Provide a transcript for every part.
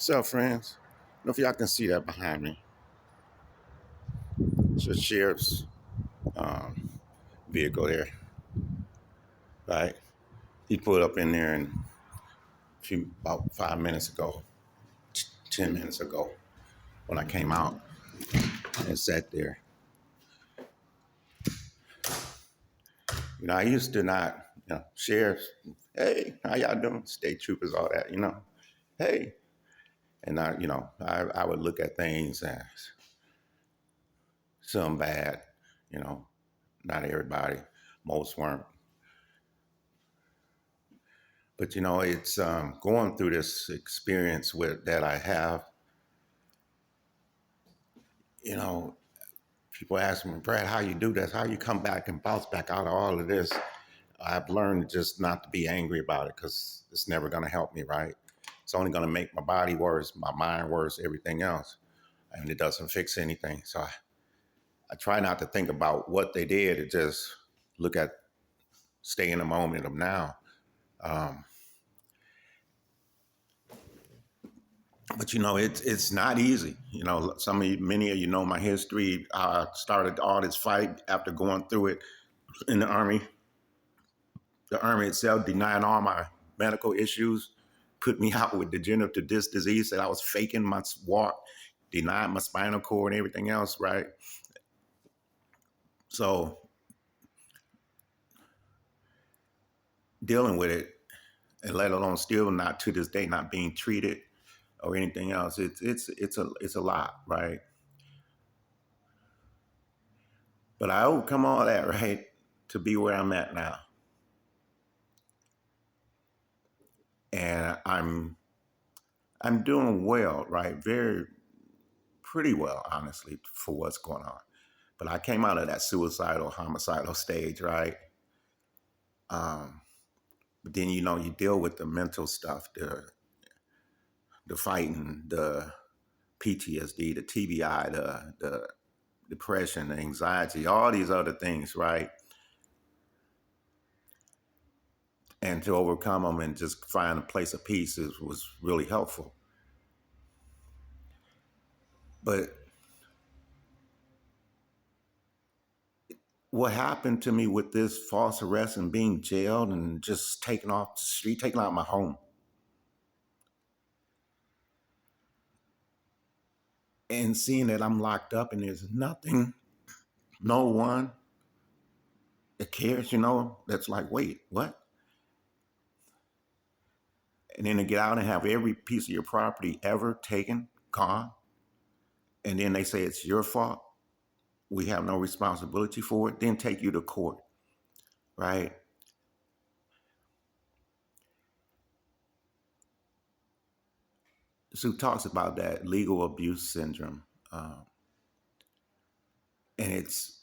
So, friends, I don't know if y'all can see that behind me. It's a sheriff's um, vehicle there, right? He pulled up in there about 5 minutes ago, 10 minutes ago, when I came out and sat there. I used to not, sheriffs, hey, how y'all doing? State troopers, all that, hey. And I would look at things as some bad, you know, not everybody, most weren't. But it's going through this experience with that I have. You know, people ask me, Brad, how you do this? How you come back and bounce back out of all of this? I've learned just not to be angry about it because it's never going to help me, right? It's only going to make my body worse, my mind worse, everything else, and it doesn't fix anything. So I try not to think about what they did. And just look at, stay in the moment of now. Um, But it's not easy. Many of you know my history. I started all this fight after going through it in the Army. The Army itself denied all my medical issues, put me out with degenerative disc disease, said I was faking my walk, denied my spinal cord and everything else, right? So dealing with it, and let alone still not to this day not being treated or anything else, it's a lot, right? But I overcome all that, right, to be where I'm at now. And I'm doing well, right? Very pretty well, honestly, for what's going on. But I came out of that suicidal, homicidal stage, right? Um, but then you deal with the mental stuff, the fighting, the PTSD, the TBI, the depression, the anxiety, all these other things, right? And to overcome them and just find a place of peace was really helpful. But what happened to me with this false arrest and being jailed and just taken off the street, taken out of my home, and seeing that I'm locked up and there's nothing, no one that cares, that's like, wait, what? And then to get out and have every piece of your property ever taken, gone, and then they say it's your fault, we have no responsibility for it, then take you to court, right? Sue talks about that legal abuse syndrome, and it's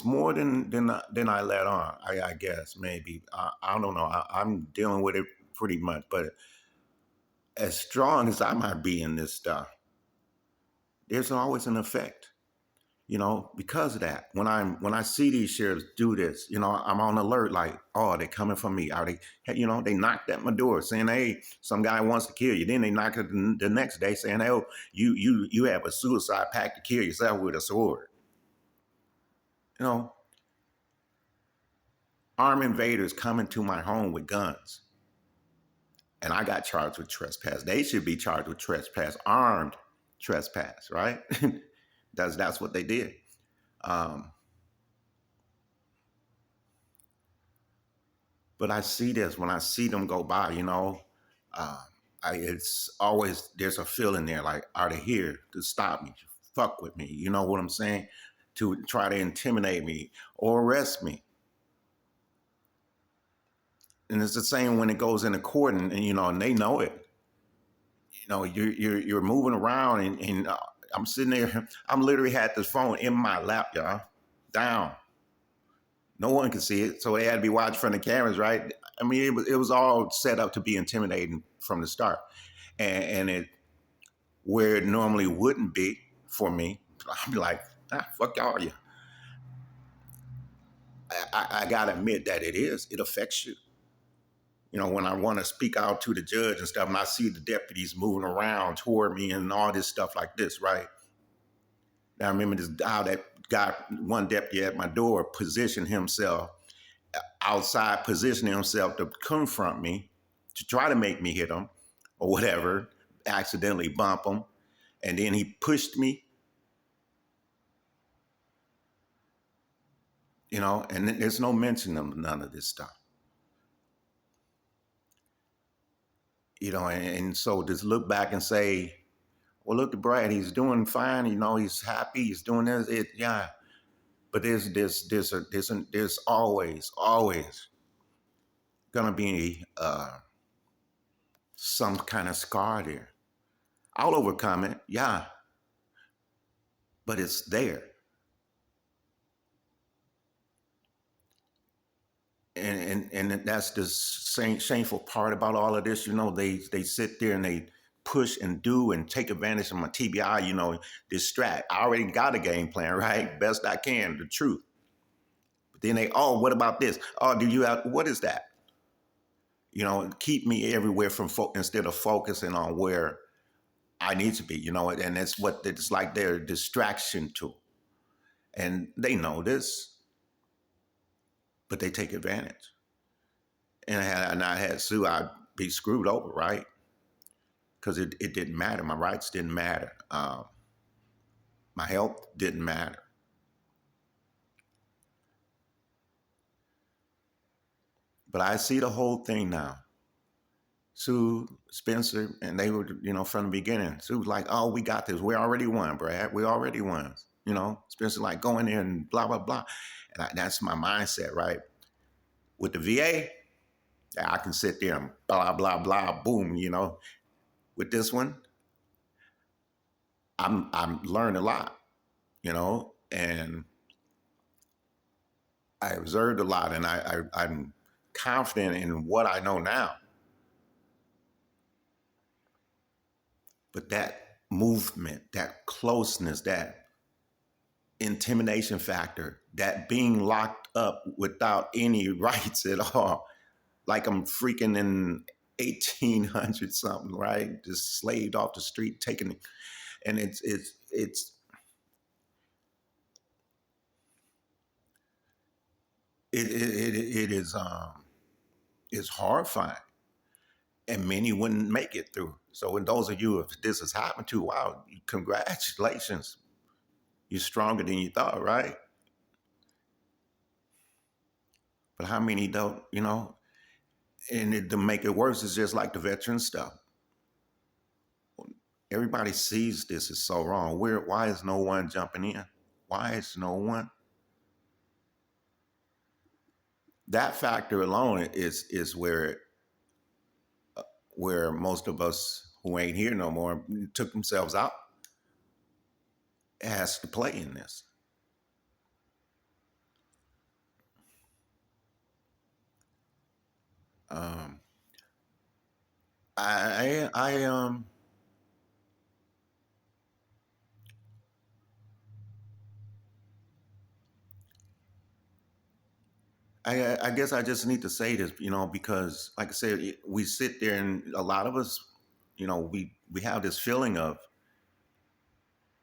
more than I let on. I guess maybe I don't know. I'm dealing with it pretty much, but as strong as I might be in this stuff, there's always an effect. Because of that. When I see these sheriffs do this, I'm on alert. Like, oh, they're coming for me. Are they? Hey, they knocked at my door saying, "Hey, some guy wants to kill you." Then they knock it the next day saying, "Hey, oh, you have a suicide pact to kill yourself with a sword." You know, armed invaders coming to my home with guns. And I got charged with trespass. They should be charged with trespass, armed trespass, right? That's what they did. Um, but I see this when I see them go by. Uh, it's always there's a feeling there like, are they here to stop me, fuck with me? You know what I'm saying? To try to intimidate me or arrest me. And it's the same when it goes into court, and they know it. You're moving around, and I'm sitting there. I'm literally had this phone in my lap, y'all, down. No one can see it, so they had to be watching from the cameras, right? I mean, it was all set up to be intimidating from the start, and it where it normally wouldn't be for me. I'd be like, fuck y'all, you. I gotta admit that it is. It affects you. when I want to speak out to the judge and stuff, and I see the deputies moving around toward me and all this stuff like this, right? Now I remember this how that guy, one deputy at my door, positioned himself outside, positioning himself to confront me, to try to make me hit him or whatever, accidentally bump him. And then he pushed me, and there's no mention of none of this stuff. And so just look back and say, well, look at Brad, he's doing fine, he's happy, he's doing this, yeah. But there's always gonna be some kind of scar there. I'll overcome it, yeah, but it's there. And that's the shameful part about all of this. They sit there and they push and do and take advantage of my TBI. Distract. I already got a game plan, right? Best I can, the truth. But then what about this? Oh, do you have what is that? Keep me everywhere from instead of focusing on where I need to be. And that's what it's like. Their distraction tool, and they know this, but they take advantage. And I had Sue, I'd be screwed over, right? Because it didn't matter. My rights didn't matter. My health didn't matter. But I see the whole thing now. Sue, Spencer, and they were, from the beginning. Sue was like, oh, we got this. We already won, Brad. We already won. Spencer like, go in there and blah, blah, blah. And that's my mindset, right? With the VA, I can sit there and blah, blah, blah, boom, With this one, I'm learning a lot, and I observed a lot, and I'm confident in what I know now. But that movement, that closeness, that intimidation factor, that being locked up without any rights at all, like I'm freaking in 1800 something, right? Just slaved off the street, taking, and it is it's horrifying, and many wouldn't make it through. So, in those of you, if this has happened to, wow, congratulations, you're stronger than you thought, right? But how many don't, And to make it worse, it's just like the veteran stuff. Everybody sees this is so wrong. Why is no one jumping in? Why is no one? That factor alone is where most of us who ain't here no more took themselves out has to play in this. Um, I guess I just need to say this, because like I said, we sit there and a lot of us, we have this feeling of,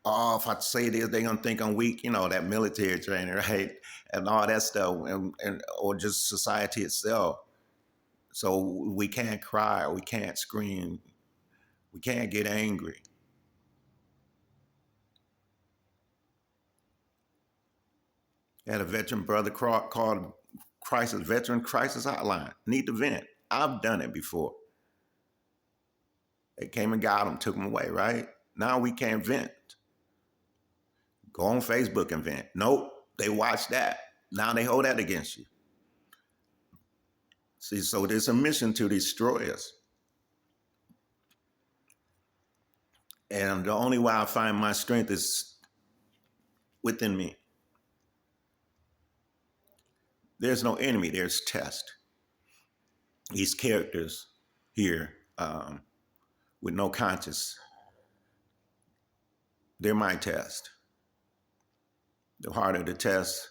oh, if I say this, they're gonna think I'm weak, that military training, right? And all that stuff, and or just society itself. So we can't cry, we can't scream, we can't get angry. I had a veteran brother called Veteran Crisis Hotline. Need to vent. I've done it before. They came and got him, took him away, right? Now we can't vent. Go on Facebook and vent. Nope, they watch that. Now they hold that against you. See, so there's a mission to destroy us. And the only way I find my strength is within me. There's no enemy, there's test. These characters here with no conscience, they're my test. The harder the test,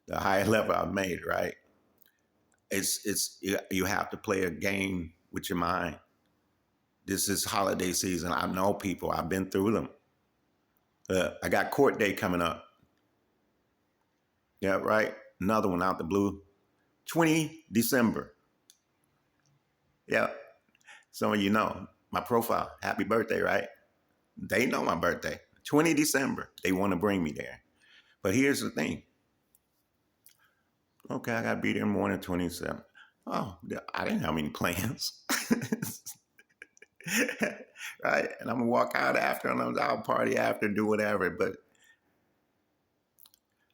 the higher level I've made, right? You have to play a game with your mind. This is holiday season. I know people. I've been through them. I got court day coming up. Yeah, right. Another one out the blue. 20 December. Yeah. Some of you know my profile. Happy birthday, right? They know my birthday. 20 December. They want to bring me there. But here's the thing. Okay, I got to be there morning 27. Oh, I didn't have any plans. Right? And I'm going to walk out after and I'll party after, do whatever. But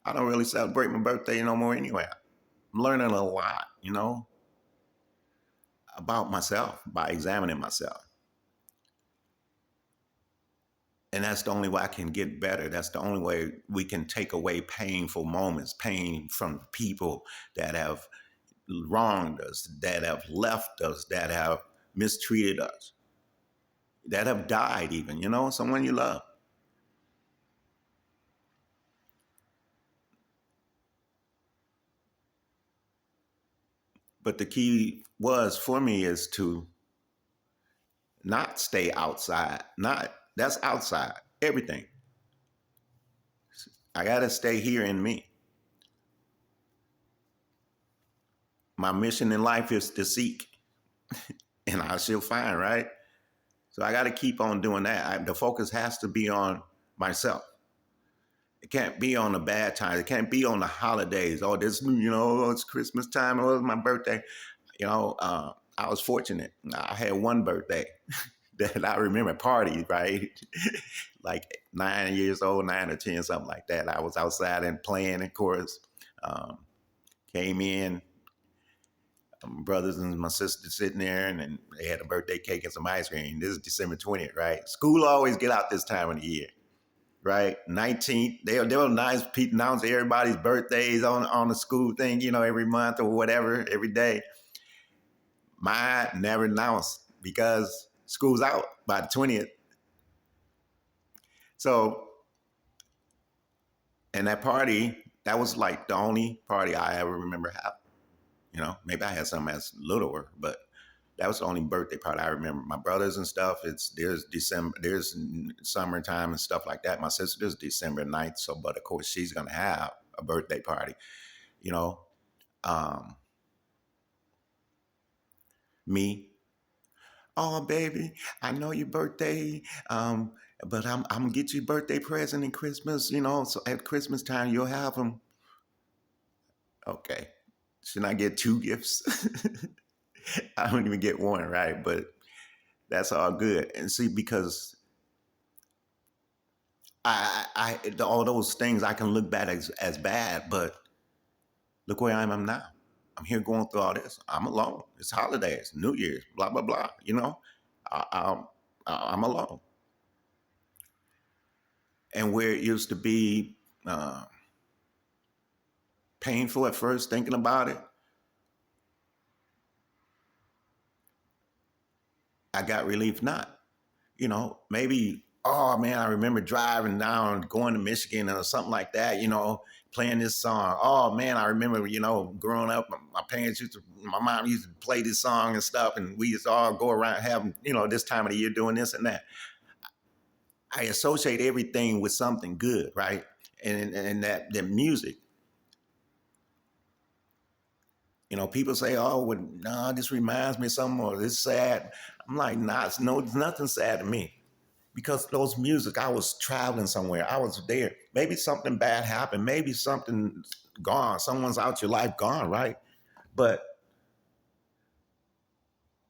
I don't really celebrate my birthday no more anyway. I'm learning a lot, about myself by examining myself. And that's the only way I can get better. That's the only way we can take away painful moments, pain from people that have wronged us, that have left us, that have mistreated us, that have died even, someone you love. But the key was for me is to not stay outside. Not that's outside. Everything. I gotta stay here in me. My mission in life is to seek, and I shall find, right? So I gotta keep on doing that. The focus has to be on myself. It can't be on the bad times. It can't be on the holidays. Oh, it's Christmas time. Oh, it's my birthday. I was fortunate. I had one birthday that I remember parties, right? Like 9 years old, 9 or 10, something like that. I was outside and playing, of course. Um, Came in, my brothers and my sister sitting there, and then they had a birthday cake and some ice cream. This is December 20th, right? School always get out this time of the year, right? 19th, they were nice. People announce everybody's birthdays on the school thing, every month or whatever, every day. Mine never announced because school's out by the 20th. So, and that party, that was like the only party I ever remember having. Maybe I had some as littler, but that was the only birthday party I remember. My brothers and stuff, there's December, there's summertime and stuff like that. My sister's December 9th, so but of course she's gonna have a birthday party, you know. Um, Me, oh baby, I know your birthday, um, but I'm gonna get you a birthday present in Christmas, So at Christmas time you'll have them. Okay, should I get two gifts? I don't even get one, right? But that's all good. And see, because all those things I can look back as bad, but look where I am now. I'm here going through all this. I'm alone. It's holidays, New Year's, blah blah blah. I, I'm I'm alone. And where it used to be painful at first thinking about it, I got relief not. Maybe, oh man, I remember driving down, going to Michigan or something like that, playing this song. Oh man, I remember, growing up, my mom used to play this song and stuff, and we used to all go around having, this time of the year doing this and that. I associate everything with something good, right? And that music, people say, oh, well, no, this reminds me of something, or this is sad. I'm like, nah, it's nothing sad to me. Because those music, I was traveling somewhere. I was there. Maybe something bad happened. Maybe something gone. Someone's out your life gone, right? But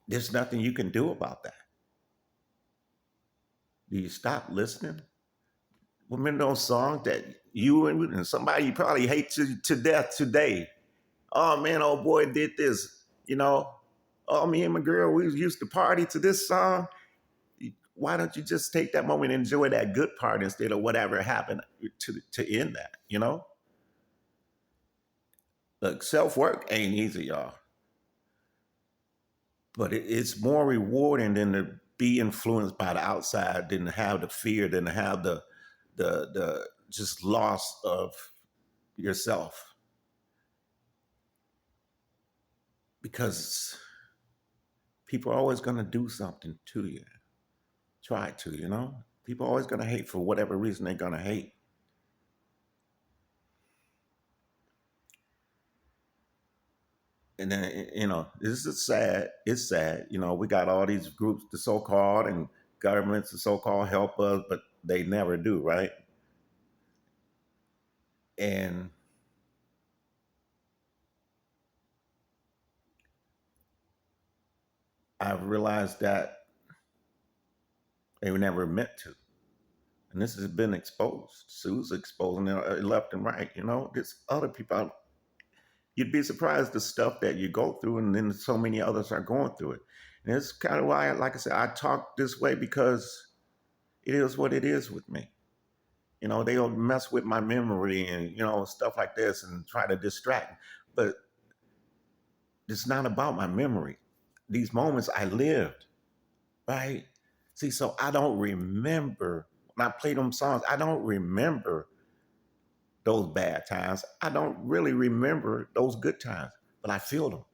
there's nothing you can do about that. Do you stop listening? Remember those songs that you and somebody you probably hate to death today? Oh man, old boy did this. Oh, me and my girl, we used to party to this song. Why don't you just take that moment and enjoy that good part instead of whatever happened to end that? Look, self work ain't easy, y'all, but it's more rewarding than to be influenced by the outside, than to have the fear, than to have the just loss of yourself. because people are always going to do something to you, try to, you know? People are always going to hate for whatever reason they're going to hate. And then, this is sad. It's sad. We got all these groups, the so called, and governments, the so called, help us, but they never do, right? And I've realized that they were never meant to. And this has been exposed. Sue's exposing it left and right. There's other people out. You'd be surprised the stuff that you go through, and then so many others are going through it. And it's kind of why, like I said, I talk this way because it is what it is with me. They'll mess with my memory and, stuff like this and try to distract me. But it's not about my memory. These moments I lived, right? See, so I don't remember when I play them songs, I don't remember those bad times. I don't really remember those good times, but I feel them.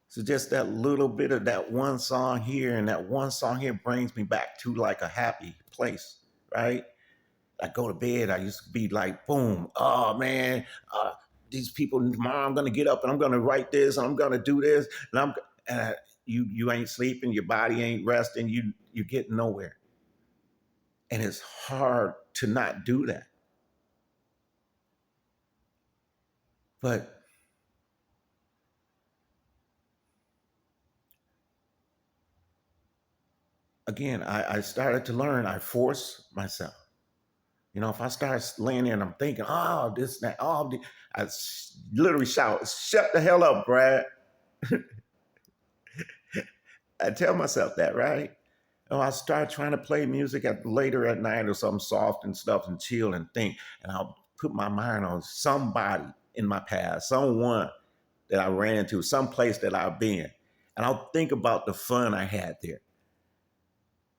So just that little bit of that one song here and that one song here brings me back to like a happy place, right? I go to bed, I used to be like, boom, oh man, these people tomorrow I'm gonna get up and I'm gonna write this and I'm gonna do this and you ain't sleeping, your body ain't resting, you get nowhere, and it's hard to not do that. But again, I started to learn. I force myself. If I start laying there and I'm thinking, oh, this, that, oh, literally shout, shut the hell up, Brad. I tell myself that, right? I start trying to play music later at night or something soft and stuff and chill and think. And I'll put my mind on somebody in my past, someone that I ran into, some place that I've been. And I'll think about the fun I had there.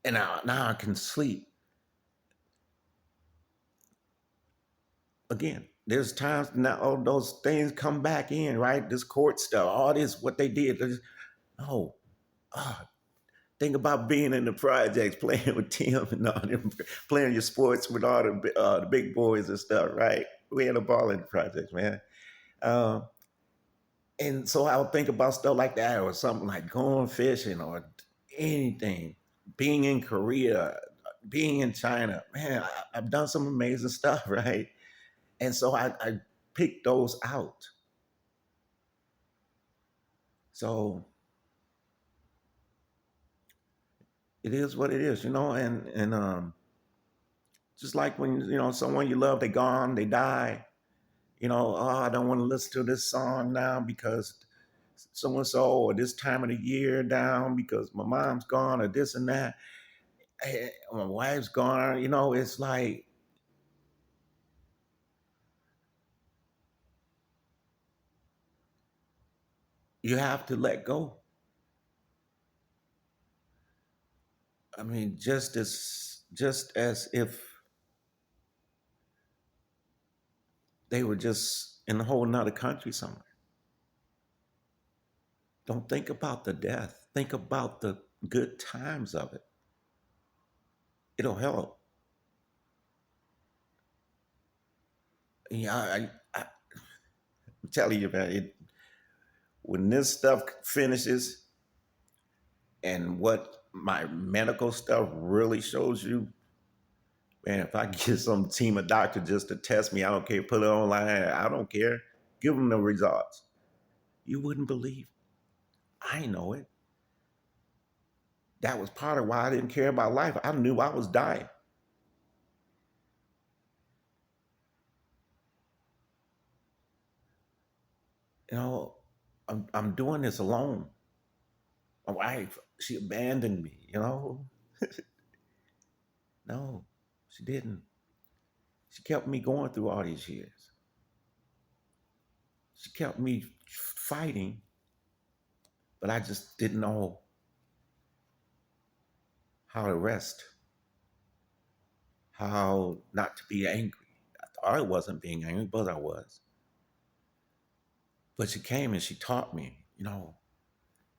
And now I can sleep. Again, there's times now all those things come back in, right? This court stuff, all this, what they did. No, oh, think about being in the projects, playing with Tim and all them, playing your sports with all the big boys and stuff, right? We had a ball in the projects, man. Um, and so I would think about stuff like that, or something like going fishing, or anything. Being in Korea, being in China, man, I've done some amazing stuff, right? And so I picked those out. So it is what it is, and just like when someone you love, they gone, they die. Oh, I don't want to listen to this song now because so and so, or this time of the year down because my mom's gone, or this and that. My wife's gone. It's like you have to let go. I mean, just as if they were just in a whole nother country somewhere. Don't think about the death. Think about the good times of it. It'll help. Yeah, I'm telling you, man. When this stuff finishes, and what my medical stuff really shows you, man, if I get some team of doctors just to test me, I don't care, put it online, I don't care. Give them the results. You wouldn't believe. I know it. That was part of why I didn't care about life. I knew I was dying. You know, I'm doing this alone. My wife, she abandoned me. No, she didn't. She kept me going through all these years. She kept me fighting, but I just didn't know how to rest, how not to be angry. I thought I wasn't being angry, but I was. But she came and she taught me,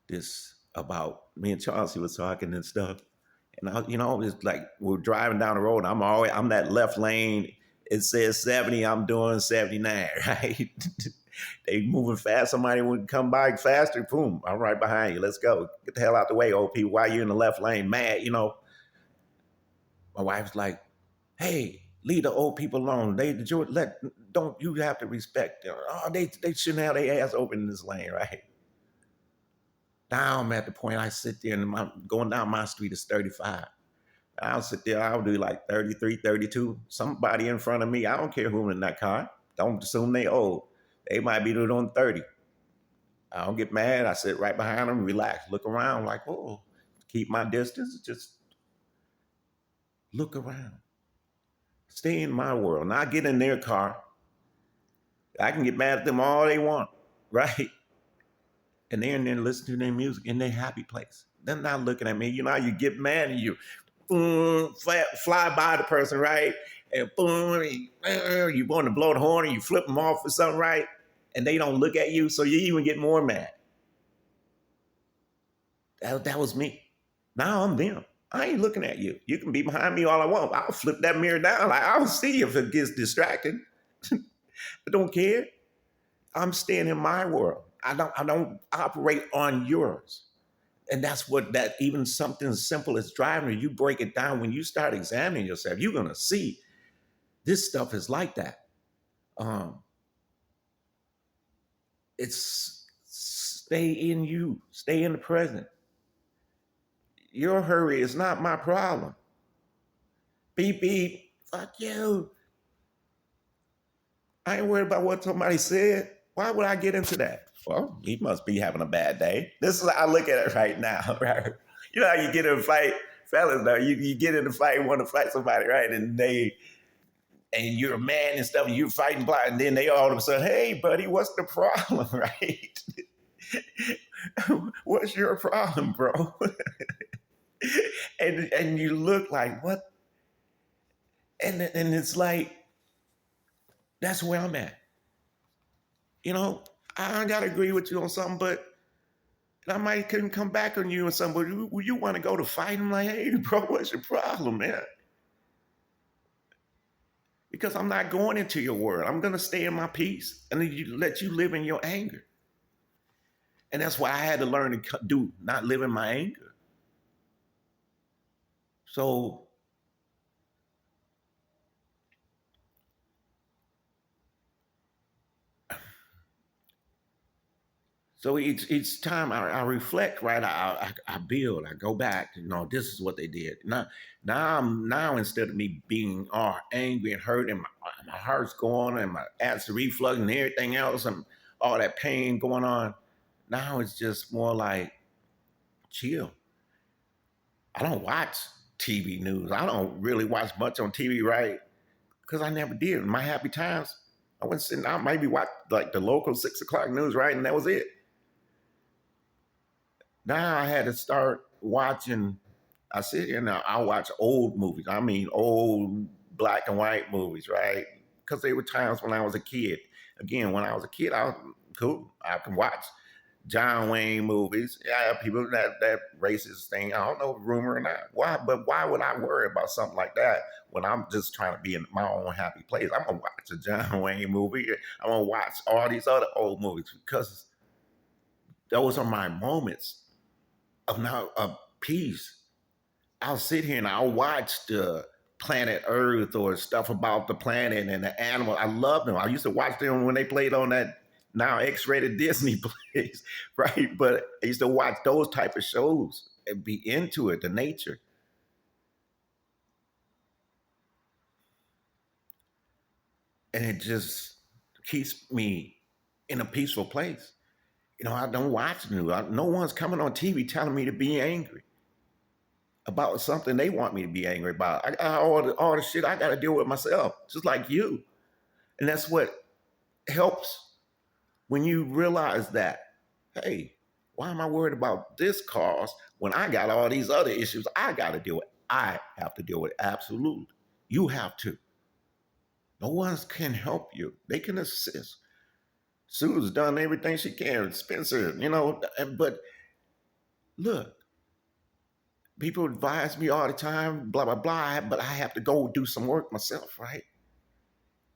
this about me and Chauncey was talking and stuff. And it's like we're driving down the road. I'm that left lane. It says 70. I'm doing 79. Right? They moving fast. Somebody would come by faster. Boom! I'm right behind you. Let's go. Get the hell out the way, old people. Why you in the left lane? Mad? My wife's like, "Hey, leave the old people alone. Don't you have to respect them? Oh, they shouldn't have their ass open in this lane, right?" Now I'm at the point I sit there and going down my street is 35. I'll sit there, I'll do like 33, 32. Somebody in front of me, I don't care who's in that car. Don't assume they old. They might be doing 30. I don't get mad. I sit right behind them, relax, look around like, oh, keep my distance, just look around. Stay in my world. Not get in their car. I can get mad at them all they want, right? And they're in there listening to their music in their happy place. They're not looking at me. You know how you get mad and you fly by the person, right? And boom, you want to blow the horn and you flip them off or something, right? And they don't look at you, so you even get more mad. That was me. Now I'm them. I ain't looking at you. You can be behind me all I want. I'll flip that mirror down. I'll see if it gets distracted. I don't care. I'm staying in my world. I don't operate on yours. And that's what that even something as simple as driving, you break it down, when you start examining yourself, you're gonna see this stuff is like that. Um, it's stay in you, stay in the present. Your hurry is not my problem. Beep beep, fuck you. I ain't worried about what somebody said. Why would I get into that? Well, he must be having a bad day. This is how I look at it right now, right? You know how you get in a fight, fellas, though, you get in a fight, want to fight somebody, right? And you're a man and stuff, and you're fighting blind, and then they all of a sudden, hey, buddy, what's the problem, right? What's your problem, bro? and you look like, what? And it's like, that's where I'm at. You know, I gotta agree with you on something, but I might couldn't come back on you and something, but you want to go to fight? I'm like, hey, bro, what's your problem, man? Because I'm not going into your world. I'm gonna stay in my peace and then you let you live in your anger. And that's why I had to learn to do not live in my anger. So each time I reflect, right? I build. I go back. This is what they did. Now instead of me being angry and hurt, and my heart's going, and my acid reflux and everything else, and all that pain going on. Now it's just more like chill. I don't watch TV news. I don't really watch much on TV, right? Because I never did. In my happy times, I went sitting out, maybe watch like the local 6 o'clock news, right? And that was it. Now I had to start watching. I sit here now, I watch old movies. I mean, old black and white movies, right? Because there were times when I was a kid. Again, when I was a kid, I was cool. I can watch John Wayne movies. Yeah, people that racist thing. I don't know, rumor or not. Why? But why would I worry about something like that when I'm just trying to be in my own happy place? I'm gonna watch a John Wayne movie. I'm gonna watch all these other old movies because those are my moments of peace. I'll sit here and I'll watch the Planet Earth or stuff about the planet and the animal. I love them. I used to watch them when they played on that now X-rated Disney plays, right? But I used to watch those type of shows and be into it, the nature. And it just keeps me in a peaceful place. I don't watch news. No one's coming on TV telling me to be angry about something they want me to be angry about. I got all the shit I got to deal with myself, just like you. And that's what helps when you realize that, hey, why am I worried about this cause when I got all these other issues I got to deal with? I have to deal with it. Absolutely. You have to. No one can help you. They can assist. Sue's done everything she can. Spencer, but look, people advise me all the time, blah, blah, blah, but I have to go do some work myself, right?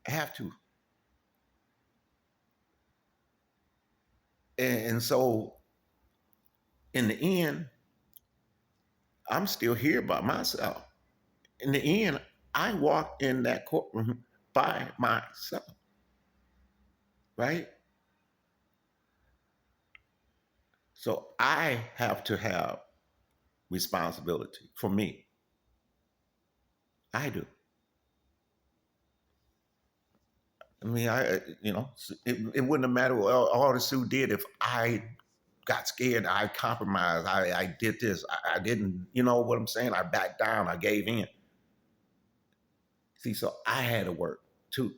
I have to. And so in the end, I'm still here by myself. In the end, I walked in that courtroom by myself, right? So I have to have responsibility for me. I do. I mean, it wouldn't have mattered what all the Sue did if I got scared. I compromised. I did this. I didn't. You know what I'm saying? I backed down. I gave in. See, so I had to work too.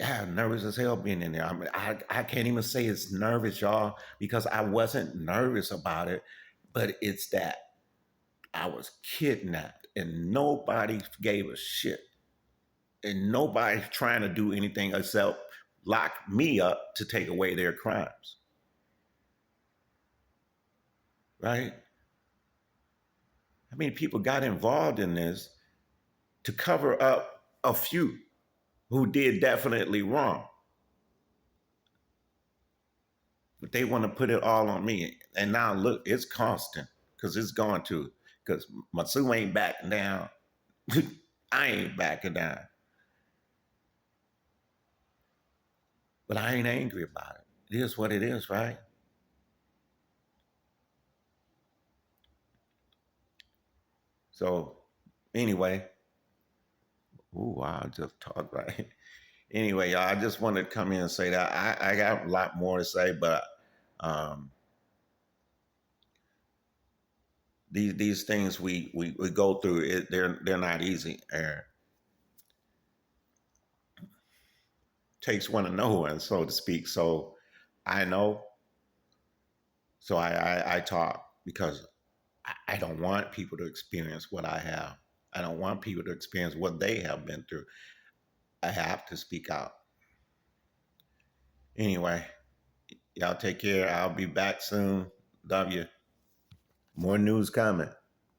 Yeah, nervous as hell being in there. I mean, I can't even say it's nervous, y'all, because I wasn't nervous about it, but it's that I was kidnapped and nobody gave a shit. And nobody's trying to do anything except lock me up to take away their crimes. Right? I mean, people got involved in this to cover up a few who did definitely wrong. But they want to put it all on me. And now look, it's constant because it's going to, because Matsu ain't backing down. I ain't backing down. But I ain't angry about it. It is what it is, right? So anyway, ooh, I just talked right. Anyway, y'all, I just wanted to come in and say that I got a lot more to say, but um, these things we go through, they're not easy. And takes one to know one, so to speak. So I know, so I talk because I don't want people to experience what I have. I don't want people to experience what they have been through. I have to speak out. Anyway, y'all take care. I'll be back soon. Love you. More news coming.